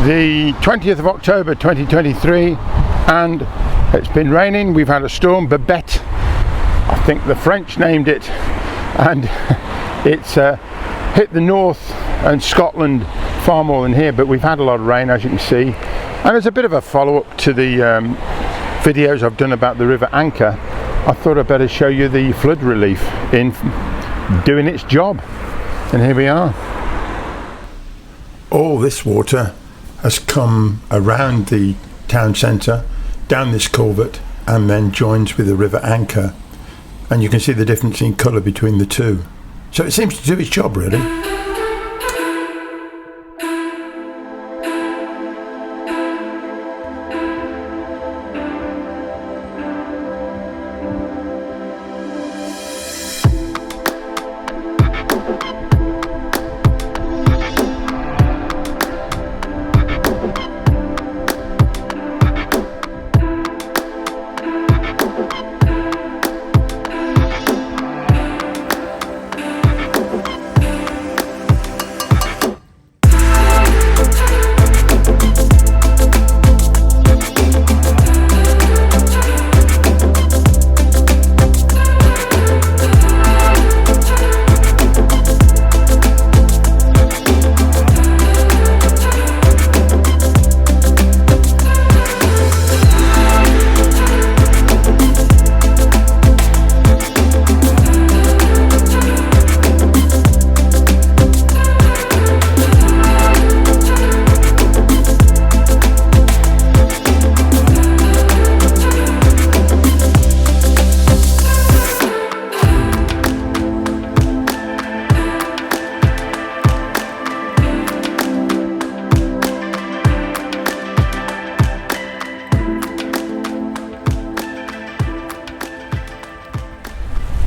the 20th of October 2023, and it's been raining. We've had a storm, Babet, I think the French named it, and it's hit the north and Scotland far more than here, but we've had a lot of rain, as you can see. And as a bit of a follow-up to the videos I've done about the River Anker, I thought I'd better show you the flood relief in doing its job. And here we are. All this water has come around the town centre, down this culvert, and then joins with the River Anker. And you can see the difference in colour between the two. So it seems to do its job, really.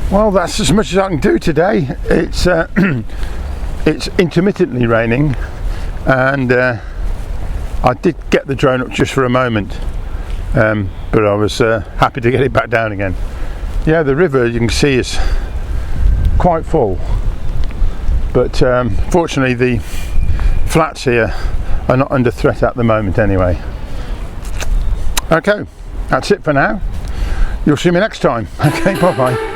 Well, that's as much as I can do today. It's it's intermittently raining, and I did get the drone up just for a moment, but I was happy to get it back down again. Yeah, the river, you can see, is quite full, but fortunately the flats here are not under threat at the moment anyway. Okay, that's it for now. You'll see me next time. Okay, bye bye.